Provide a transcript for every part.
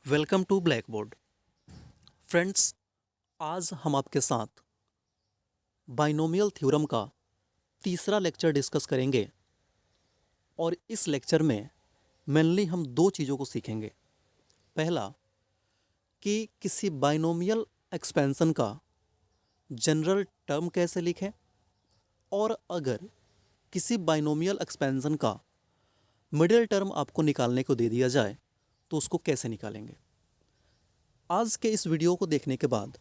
Welcome to blackboard. Friends, आज हम आपके साथ बाइनोमियल थ्योरम का तीसरा लेक्चर डिस्कस करेंगे और इस लेक्चर में मेनली हम दो चीज़ों को सीखेंगे। पहला कि किसी बाइनोमियल एक्सपेंशन का जनरल टर्म कैसे लिखें, और अगर किसी बाइनोमियल एक्सपेंशन का मिडिल टर्म आपको निकालने को दे दिया जाए तो उसको कैसे निकालेंगे। आज के इस वीडियो को देखने के बाद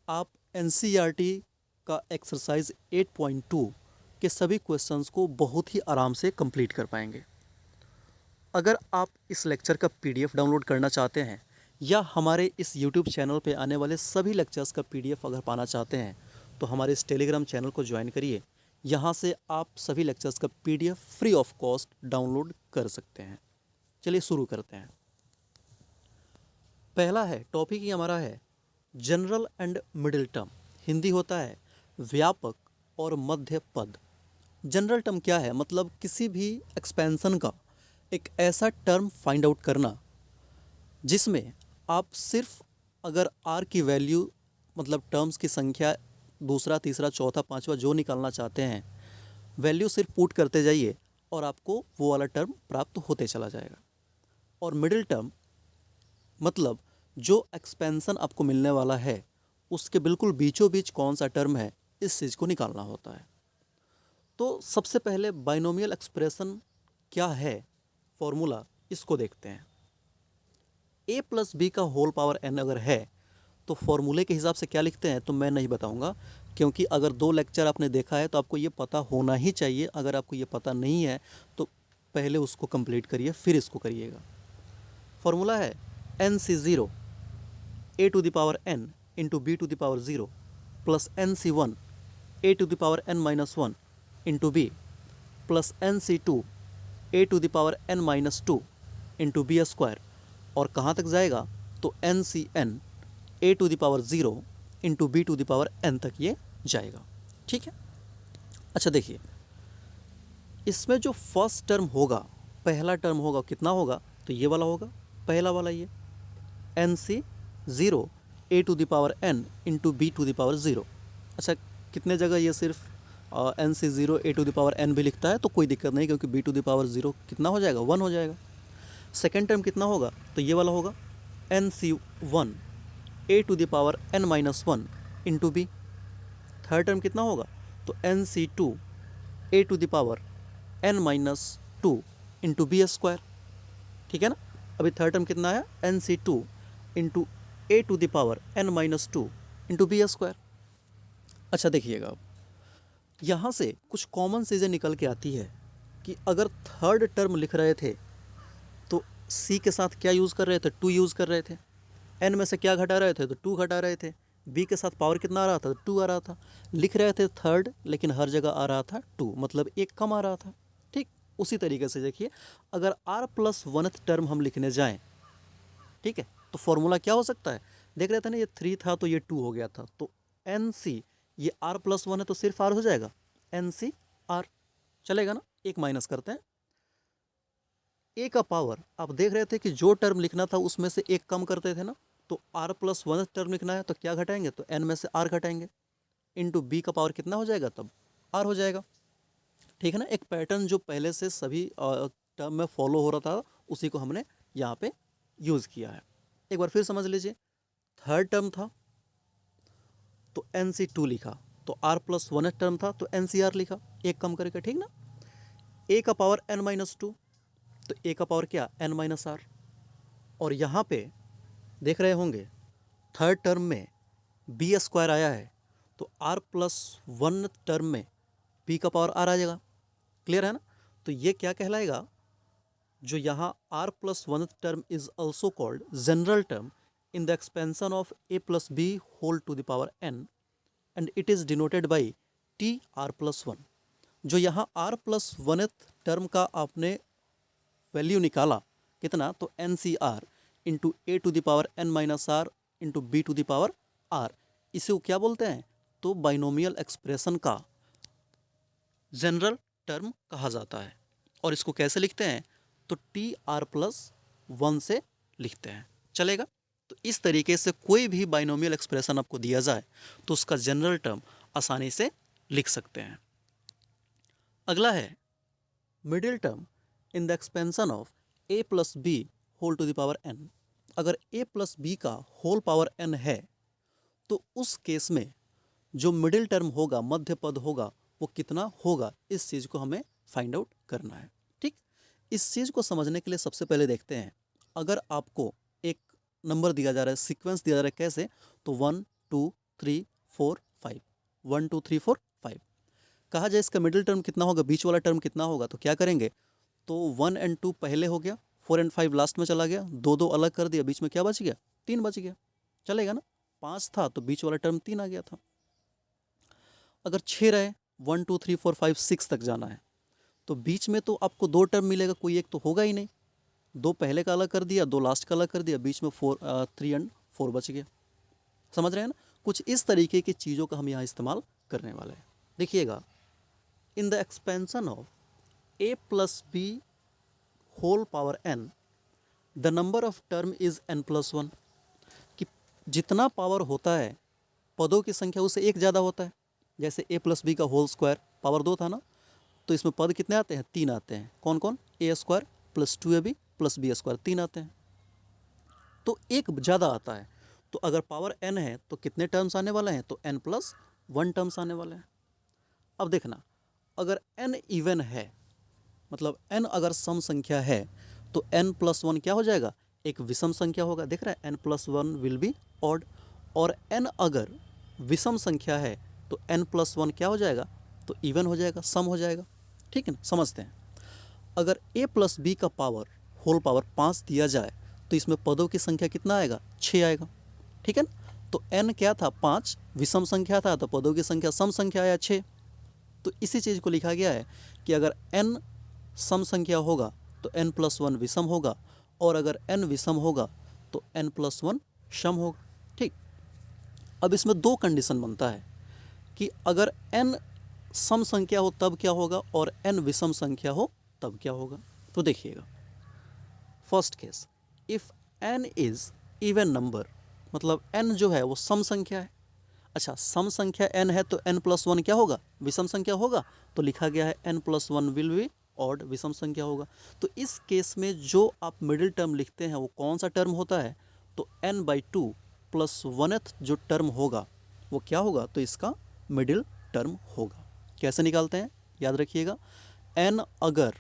आप एनसीईआरटी का एक्सरसाइज 8.2 के सभी क्वेश्चंस को बहुत ही आराम से कंप्लीट कर पाएंगे। अगर आप इस लेक्चर का पीडीएफ डाउनलोड करना चाहते हैं या हमारे इस यूट्यूब चैनल पे आने वाले सभी लेक्चर्स का पीडीएफ अगर पाना चाहते हैं तो हमारे इस टेलीग्राम चैनल को ज्वाइन करिए। यहाँ से आप सभी लेक्चर्स का PDF free of cost download कर सकते हैं। चलिए शुरू करते हैं। पहला है टॉपिक ही हमारा है general and middle term. Hindi होता है व्यापक और मध्य पद। जनरल टर्म क्या है? मतलब किसी भी एक्सपेंशन का एक ऐसा टर्म फाइंड आउट करना जिसमें आप सिर्फ अगर आर की वैल्यू, मतलब टर्म्स की संख्या दूसरा तीसरा चौथा पांचवा जो निकालना चाहते हैं, वैल्यू सिर्फ पुट करते जाइए और आपको वो वाला टर्म प्राप्त होते चला जाएगा। और मिडिल टर्म मतलब जो एक्सपेंशन आपको मिलने वाला है उसके बिल्कुल बीचों बीच कौन सा टर्म है, इस चीज़ को निकालना होता है। तो सबसे पहले बाइनोमियल एक्सप्रेशन क्या है, फॉर्मूला, इसको देखते हैं। a प्लस बी का होल पावर n अगर है तो फॉर्मूले के हिसाब से क्या लिखते हैं तो मैं नहीं बताऊंगा, क्योंकि अगर दो लेक्चर आपने देखा है तो आपको ये पता होना ही चाहिए। अगर आपको ये पता नहीं है तो पहले उसको कंप्लीट करिए फिर इसको करिएगा। फॉर्मूला है n C zero a to the power n into b to the power zero plus n C one a to the power n minus one into b plus n C two a to the power n minus two into b square. और कहाँ तक जाएगा तो n C n a to the power zero into b to the power n तक ये जाएगा। ठीक है। अच्छा देखिए, इसमें जो फर्स्ट टर्म होगा, पहला टर्म होगा, कितना होगा तो ये वाला होगा, पहला वाला ये n C zero a to the power n into b to the power zero. अच्छा, कितने जगह ये सिर्फ n C zero a to the power n भी लिखता है तो कोई दिक्कत नहीं, क्योंकि b to the power zero कितना हो जाएगा, वन हो जाएगा। सेकेंड टर्म कितना होगा तो ये वाला होगा n C one a to the power n minus one into b. Third term कितना होगा तो n C two a to the power n minus two into b square. ठीक है ना। अभी थर्ड टर्म कितना है n C two into a to the power n minus two into b square. अच्छा देखिएगा, अब यहाँ से कुछ कॉमन चीज़ें निकल के आती है कि अगर थर्ड टर्म लिख रहे थे तो सी के साथ क्या यूज़ कर रहे थे, टू यूज़ कर रहे थे। एन में से क्या घटा रहे थे तो टू घटा रहे थे। बी के साथ पावर कितना आ रहा था तो टू आ रहा था। लिख रहे थे थर्ड, लेकिन हर जगह आ रहा था टू, मतलब एक कम आ रहा था। ठीक उसी तरीके से देखिए, अगर आर प्लस वनथ टर्म हम लिखने जाएं, ठीक है, तो फॉर्मूला क्या हो सकता है। देख रहे थे ना, ये थ्री था तो ये टू हो गया था, तो एन सी, ये आर प्लस वन है तो सिर्फ आर हो जाएगा, एन सी आर चलेगा ना। एक माइनस करते हैं, ए का पावर आप देख रहे थे कि जो टर्म लिखना था उसमें से एक कम करते थे ना, तो आर प्लस वन टर्म लिखना है तो क्या घटाएंगे तो एन में से आर घटाएंगे, इंटू बी का पावर कितना हो जाएगा तब आर हो जाएगा। ठीक है ना। एक पैटर्न जो पहले से सभी टर्म में फॉलो हो रहा था उसी को हमने यहाँ पे यूज़ किया है। एक बार फिर समझ लीजिए, थर्ड टर्म था तो एन सी टू लिखा, तो आर प्लस वन टर्म था तो एन सी आर लिखा, एक कम करके। ठीक ना। ए का पावर एन माइनस टू, तो ए का पावर क्या एन माइनस आर। और यहाँ पे देख रहे होंगे थर्ड टर्म में बी स्क्वायर आया है, तो आर प्लस वन टर्म में बी का पावर आर आ जाएगा। क्लियर है ना। तो ये क्या कहलाएगा, जो यहाँ r plus one term is also called general term in the expansion of a plus b whole to the power n and it is denoted by t r plus one. जो यहाँ आर प्लस वनथ टर्म का आपने value निकाला कितना तो n C r into a to the power n minus r into b to the power r, इसे वो क्या बोलते हैं तो बाइनोमियल एक्सप्रेशन का जनरल टर्म कहा जाता है। और इसको कैसे लिखते हैं तो टी आर प्लस वन से लिखते हैं। चलेगा। तो इस तरीके से कोई भी बाइनोमियल एक्सप्रेशन आपको दिया जाए तो उसका जनरल टर्म आसानी से लिख सकते हैं। अगला है middle term in the expansion of a plus b whole to the power n। अगर a प्लस बी का होल पावर n है तो उस केस में जो मिडिल टर्म होगा, मध्य पद होगा, वो कितना होगा, इस चीज़ को हमें फाइंड आउट करना है। ठीक, इस चीज़ को समझने के लिए सबसे पहले देखते हैं, अगर आपको एक नंबर दिया जा रहा है, सीक्वेंस दिया जा रहा है, कैसे, तो 1 2 3 4 5, 1 2 3 4 5 कहा जाए, इसका मिडिल टर्म कितना होगा, बीच वाला टर्म कितना होगा, तो क्या करेंगे, तो 1 और 2 पहले हो गया, 4 और 5 लास्ट में चला गया, दो दो अलग कर दिया, बीच में क्या बच गया, 3 बच गया, चलेगा ना। 5 था तो बीच वाला टर्म 3 आ गया था। अगर 6 रहे, 1 2 3 4 5 6 तक जाना है, तो बीच में तो आपको 2 टर्म मिलेगा, कोई एक तो होगा ही नहीं, 2 पहले का अलग कर दिया, 2 लास्ट का अलग कर दिया, बीच में 3 और 4 बच गया। समझ रहे हैं ना, कुछ इस तरीके की चीज़ों का हम यहाँ इस्तेमाल करने वाले हैं। देखिएगा, in the expansion of a plus b whole power n the number of term is n plus 1, कि जितना पावर होता है पदों की संख्या उससे एक ज़्यादा होता है। जैसे a प्लस बी का होल स्क्वायर पावर 2 था ना, तो इसमें पद कितने आते हैं, 3 आते हैं। कौन कौन, a square plus 2ab plus b square, 3 आते हैं, तो एक ज़्यादा आता है। तो अगर पावर n है तो कितने टर्म्स आने वाले हैं, तो n प्लस 1 टर्म्स आने वाले हैं। अब देखना, अगर n इवन है, मतलब n अगर सम संख्या है, तो n प्लस 1 क्या हो जाएगा, एक विषम संख्या होगा। देख रहा है, n plus 1 will be odd. और n अगर विषम संख्या है तो n प्लस 1 क्या हो जाएगा, तो इवन हो जाएगा, सम हो जाएगा। ठीक है ना, समझते हैं। अगर a प्लस बी का पावर होल पावर 5 दिया जाए तो इसमें पदों की संख्या कितना आएगा, 6 आएगा। ठीक है ना, तो n क्या था, 5, विषम संख्या था, तो पदों की संख्या सम संख्या आया 6। तो इसी चीज़ को लिखा गया है कि अगर n सम संख्या होगा तो n प्लस 1 विषम होगा, और अगर n विषम होगा तो n प्लस 1 सम होगा। ठीक, अब इसमें 2 कंडीशन बनता है कि अगर n सम संख्या हो तब क्या होगा, और n विषम संख्या हो तब क्या होगा। तो देखिएगा, first case, if n is even number, मतलब n जो है वो सम संख्या है। अच्छा, सम संख्या n है तो n प्लस 1 क्या होगा, विषम संख्या होगा, तो लिखा गया है n plus 1 will be odd, विषम संख्या होगा। तो इस केस में जो आप मिडिल टर्म लिखते हैं वो कौन सा टर्म होता है, तो n/2 प्लस 1th जो टर्म होगा वो क्या होगा, तो इसका मिडिल टर्म होगा। कैसे निकालते हैं, याद रखिएगा, n अगर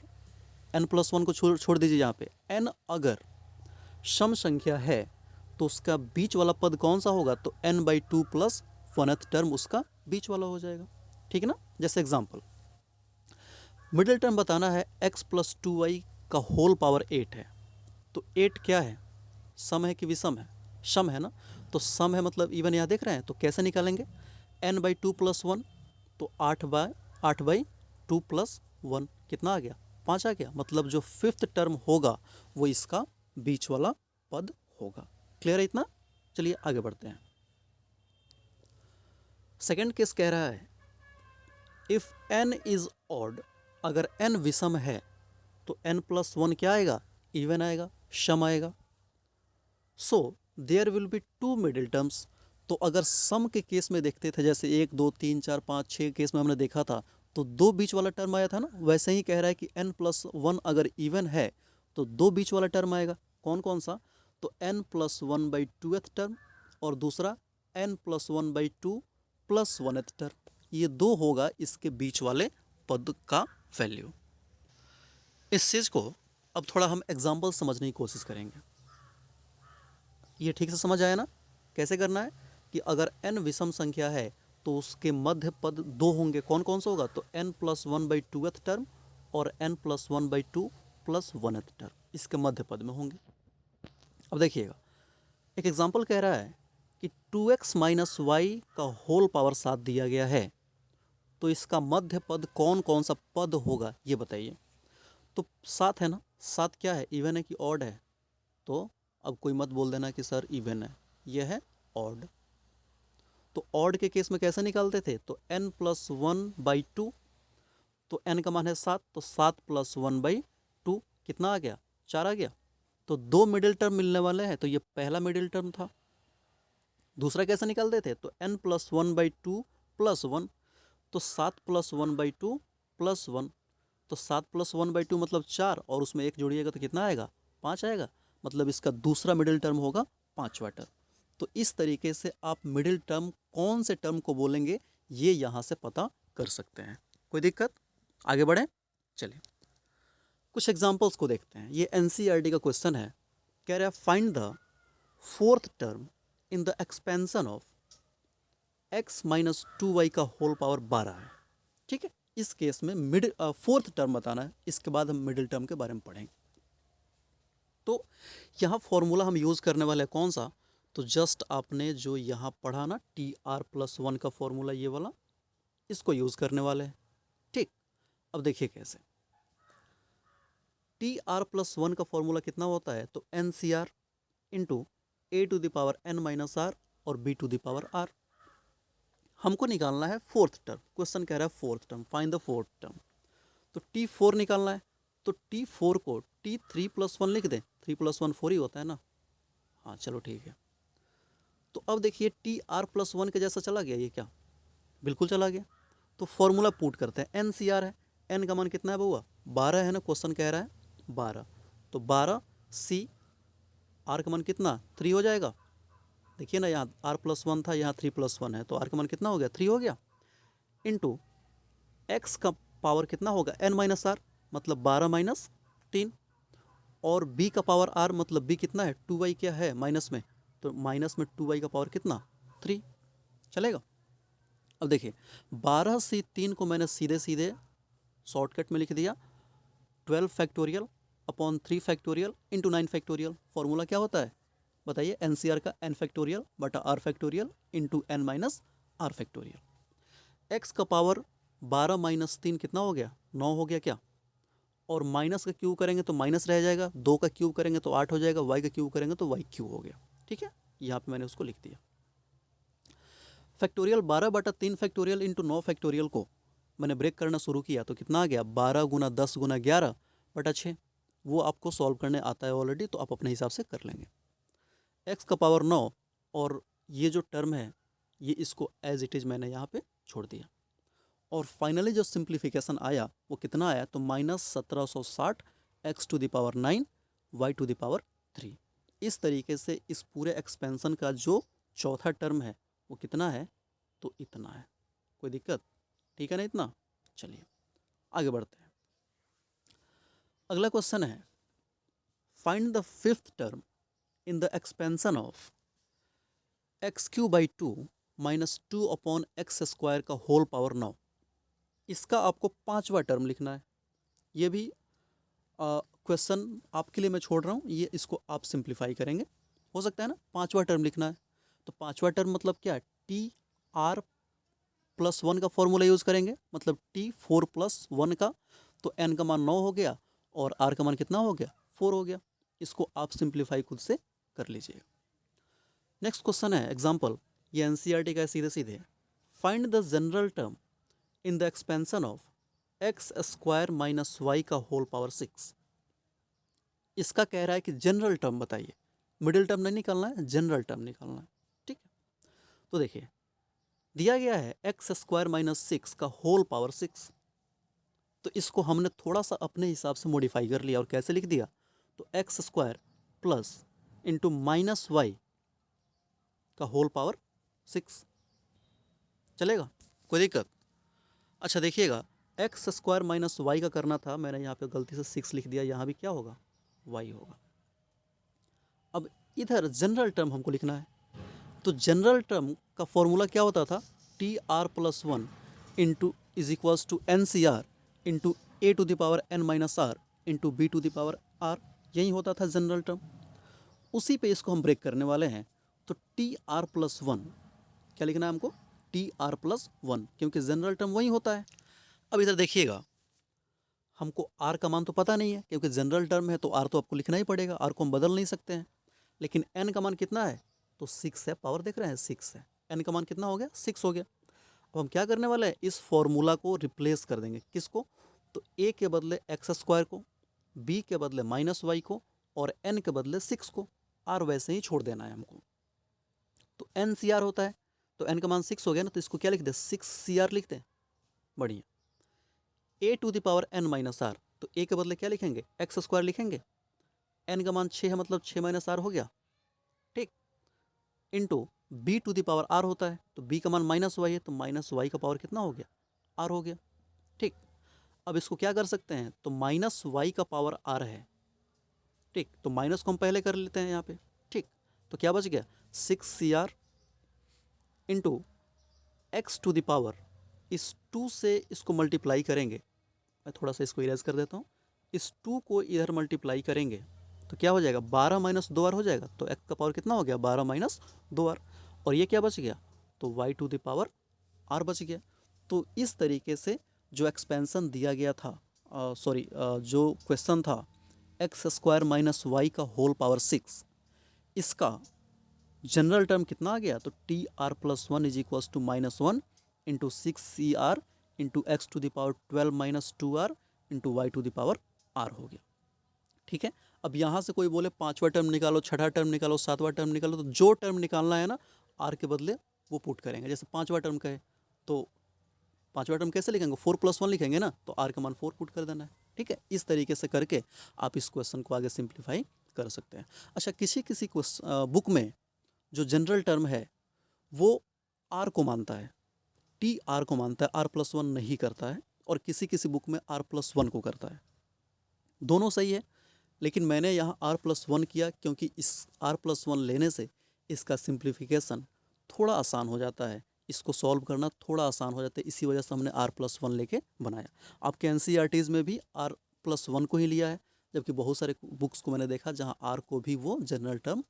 n प्लस 1 को छोड़ दीजिए, यहाँ पे n अगर सम संख्या है तो उसका बीच वाला पद कौन सा होगा, तो n/2 प्लस 1th टर्म उसका बीच वाला हो जाएगा। ठीक है ना, जैसे एग्जांपल, मिडिल टर्म बताना है, x प्लस 2y का होल पावर 8 है, तो 8 क्या है, सम है कि विषम है, सम है ना, तो सम है मतलब इवन, यहाँ देख रहे हैं, तो कैसे निकालेंगे, n/2 प्लस 1, तो 8/2 प्लस 1 कितना आ गया, 5 आ गया, मतलब जो 5th टर्म होगा वो इसका बीच वाला पद होगा। क्लियर है इतना, चलिए आगे बढ़ते हैं। सेकेंड केस कह रहा है, इफ़ n इज़ ऑड, अगर n विषम है तो n प्लस 1 क्या आएगा, इवन आएगा, सम आएगा। So there will be 2 middle terms. तो अगर सम के केस में देखते थे, जैसे 1 2 3 4 5 6 केस में हमने देखा था, तो 2 बीच वाला टर्म आया था ना, वैसे ही कह रहा है कि n प्लस 1 अगर इवन है तो 2 बीच वाला टर्म आएगा। कौन कौन सा, तो n प्लस 1/2th टर्म, और दूसरा n plus 1/2 plus 1th term, ये 2 होगा इसके बीच वाले पद का वैल्यू। इस चीज़ को अब थोड़ा हम एग्जाम्पल समझने की कोशिश करेंगे। ये ठीक से समझ आया ना, कैसे करना है, कि अगर n विषम संख्या है तो उसके मध्य पद 2 होंगे। कौन कौन सा होगा, तो n प्लस 1/2th टर्म और n plus 1/2 plus 1th term इसके मध्य पद में होंगे। अब देखिएगा, एक एग्जाम्पल कह रहा है कि 2x माइनस वाई का होल पावर 7 दिया गया है, तो इसका मध्य पद कौन कौन सा पद होगा, ये बताइए। तो 7 है ना, 7 क्या है, इवन है कि ऑड है, तो अब कोई मत बोल देना कि सर इवन है, यह है ऑड। तो ऑड के केस में कैसे निकालते थे, तो n प्लस 1/2, तो n का मान है 7, तो 7 प्लस 1/2 कितना आ गया, 4 आ गया। तो दो मिडिल टर्म मिलने वाले हैं, तो ये पहला मिडिल टर्म था। दूसरा कैसे निकालते थे, तो n प्लस 1/2 प्लस 1, तो 7 प्लस 1/2 प्लस 1, तो 7 प्लस 1/2 मतलब 4, और उसमें एक जोड़िएगा तो कितना आएगा, 5 आएगा। मतलब इसका दूसरा मिडिल टर्म होगा पाँचवा टर्म। तो इस तरीके से आप मिडिल टर्म कौन से टर्म को बोलेंगे ये यहाँ से पता कर सकते हैं। कोई दिक्कत, आगे बढ़ें। चलिए कुछ एग्जांपल्स को देखते हैं। ये एनसीईआरटी का क्वेश्चन है, कह रहा है find the fourth term in the expansion of x minus 2y का होल पावर 12 है। ठीक है, इस केस में फोर्थ टर्म बताना है, इसके बाद हम मिडिल टर्म के बारे में पढ़ेंगे। तो यहाँ फॉर्मूला हम यूज़ करने वाले हैं कौन सा, तो जस्ट आपने जो यहाँ पढ़ा ना TR+1 का फॉर्मूला, ये वाला, इसको यूज़ करने वाले हैं। ठीक, अब देखिए कैसे। TR+1 का फॉर्मूला कितना होता है, तो NCR इंटू a⁴n-r और b⁴r। हमको निकालना है फोर्थ टर्म, क्वेश्चन कह रहा है fourth term, find the fourth term. तो T4 निकालना है, तो T4 को T3+1 लिख दें, 3 + 1 4 ही होता है ना। हाँ चलो ठीक है। तो अब देखिए TR+1 के जैसा चला गया ये, क्या बिल्कुल चला गया। तो फॉर्मूला पुट करते हैं, NCR है, n का मान कितना है बउआ, 12 है ना, क्वेश्चन कह रहा है 12, तो 12 C, R का मान कितना 3 हो जाएगा। देखिए ना, यहाँ R+1 था, यहाँ 3+1 है, तो R का मान कितना हो गया, 3 हो गया। इंटू x का पावर कितना होगा, n-r, मतलब 12 - 3, और b का पावर r, मतलब b कितना है, 2y क्या है माइनस में, तो माइनस में 2y का पावर कितना 3, चलेगा। अब देखिए 12 से 3 को मैंने सीधे सीधे शॉर्टकट में लिख दिया, 12 factorial upon 3 factorial into 9 factorial. Formula क्या होता है बताइए, NCR का n फैक्टोरियल बटा r factorial into n - r factorial. x का पावर 12 - 3 कितना हो गया, 9 हो गया क्या, और माइनस का क्यूब करेंगे तो माइनस रह जाएगा, 2 का क्यूब करेंगे तो 8 हो जाएगा, y का क्यूब करेंगे तो y क्यूब हो गया। ठीक है, यहाँ पे मैंने उसको लिख दिया। फैक्टोरियल 12/3 फैक्टोरियल इंटू 9 फैक्टोरियल को मैंने ब्रेक करना शुरू किया, तो कितना आ गया, 12 × 10 × 11/6। वो आपको सॉल्व करने आता है ऑलरेडी, तो आप अपने हिसाब से कर लेंगे। x का पावर 9, और ये जो टर्म है ये इसको एज इट इज़ मैंने यहाँ पे छोड़ दिया, और फाइनली जो सिंप्लीफिकेशन आया वो कितना आया, तो -1760 x⁹ y⁴। इस तरीके से इस पूरे एक्सपेंशन का जो चौथा टर्म है वो कितना है, तो इतना है। कोई दिक्कत, ठीक है ना इतना। चलिए आगे बढ़ते हैं। अगला क्वेश्चन है, find the fifth term in the expansion of x³/2 - 2/x² का होल पावर 9। इसका आपको पांचवा टर्म लिखना है। ये भी क्वेश्चन आपके लिए मैं छोड़ रहा हूँ, ये इसको आप सिंप्लीफाई करेंगे, हो सकता है ना। पांचवा टर्म लिखना है, तो पांचवा टर्म मतलब क्या है, TR+1 का फॉर्मूला यूज़ करेंगे, मतलब T4 + 1 का, तो n का मान 9 हो गया और r का मान कितना हो गया, 4 हो गया। इसको आप सिंप्लीफाई खुद से कर लीजिएगा। नेक्स्ट क्वेश्चन है एग्जाम्पल, ये NCERT का है सीधे सीधे। Find the general term in the expansion of x² - y का होल पावर 6। इसका कह रहा है कि जनरल टर्म बताइए, मिडिल टर्म नहीं निकालना है, जनरल टर्म निकालना है। ठीक है, तो देखिए दिया गया है x² - 6 का होल पावर 6, तो इसको हमने थोड़ा सा अपने हिसाब से मॉडिफाई कर लिया, और कैसे लिख दिया, तो x² प्लस इंटू -y का होल पावर 6, चलेगा, कोई दिक्कत। अच्छा देखिएगा, x² - y का करना था, मैंने यहाँ पे गलती से 6 लिख दिया, यहाँ भी क्या होगा, y होगा। अब इधर जनरल टर्म हमको लिखना है, तो जनरल टर्म का फॉर्मूला क्या होता था, TR+1 into is equals to NCR into a⁴n-r into b⁴r, यही होता था जनरल टर्म। उसी पे इसको हम ब्रेक करने वाले हैं, तो TR+1 क्या लिखना है हमको, TR+1, क्योंकि जनरल टर्म वही होता है। अब इधर देखिएगा, हमको r का मान तो पता नहीं है, क्योंकि जनरल टर्म है तो r तो आपको लिखना ही पड़ेगा, r को हम बदल नहीं सकते हैं। लेकिन n का मान कितना है, तो 6 है, पावर देख रहे हैं 6 है, n का मान कितना हो गया, 6 हो गया। अब हम क्या करने वाले हैं, इस फॉर्मूला को रिप्लेस कर देंगे, किसको, तो a के बदले x² को, b के बदले -y को, और n के बदले 6 को, r वैसे ही छोड़ देना है हमको। तो NCR होता है, तो n का मान 6 हो गया ना, तो इसको क्या लिख दे, 6CR लिखते हैं। बढ़िया। a⁻n-r, तो a के बदले क्या लिखेंगे, x² लिखेंगे। n का मान 6 है, मतलब 6 - r हो गया, ठीक। इंटू b⁻r होता है, तो b का मान -y है, तो -y का पावर कितना हो गया, r हो गया, ठीक। अब इसको क्या कर सकते हैं, तो -y का पावर r है, ठीक। तो माइनस को हम पहले कर लेते हैं यहाँ पे, ठीक। तो क्या बच गया, 6CR इंटू x⁻, इस 2 से इसको मल्टीप्लाई करेंगे, मैं थोड़ा सा इसको इरेज कर देता हूँ, इस 2 को इधर मल्टीप्लाई करेंगे तो क्या हो जाएगा, 12 - 2r हो जाएगा। तो x का पावर कितना हो गया, 12 - 2r, और ये क्या बच गया, तो y⁻r बच गया। तो इस तरीके से जो एक्सपेंसन दिया गया था, जो क्वेश्चन था x² - y का होल पावर 6, इसका जनरल टर्म कितना आ गया, तो TR+1 = -1 into 6CR into x⁻12 - 2r into y⁻r हो गया, ठीक है। अब यहाँ से कोई बोले पाँचवा टर्म निकालो, छठा टर्म निकालो, सातवां टर्म निकालो, तो जो टर्म निकालना है ना r के बदले वो पुट करेंगे। जैसे पाँचवा टर्म का है तो पाँचवा टर्म कैसे लिखेंगे, 4+1 लिखेंगे ना, तो r का मान 4 पुट कर देना है, ठीक है। इस तरीके से करके आप इस क्वेश्चन को आगे सिंप्लीफाई कर सकते हैं। अच्छा, किसी किसी बुक में जो जनरल टर्म है वो r को मानता है, TR को मानता है, r+1 नहीं करता है, और किसी किसी बुक में r+1 को करता है। दोनों सही है, लेकिन मैंने यहाँ r+1 किया क्योंकि इस r+1 लेने से इसका सिंप्लीफिकेशन थोड़ा आसान हो जाता है, इसको सॉल्व करना थोड़ा आसान हो जाता है, इसी वजह से हमने r+1 लेके बनाया। आपके NCERTs में भी r+1 को ही लिया है, जबकि बहुत सारे बुक्स को मैंने देखा जहाँ r को भी वो जनरल टर्म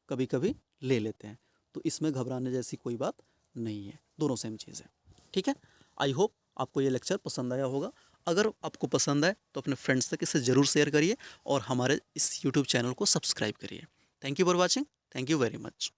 कभी कभी ले लेते हैं। तो इसमें घबराने जैसी कोई बात नहीं है, दोनों सेम चीज़ है, ठीक है। आई होप आपको ये लेक्चर पसंद आया होगा। अगर आपको पसंद आए तो अपने फ्रेंड्स तक इसे ज़रूर शेयर करिए और हमारे इस यूट्यूब चैनल को सब्सक्राइब करिए। Thank you for watching, thank you very much.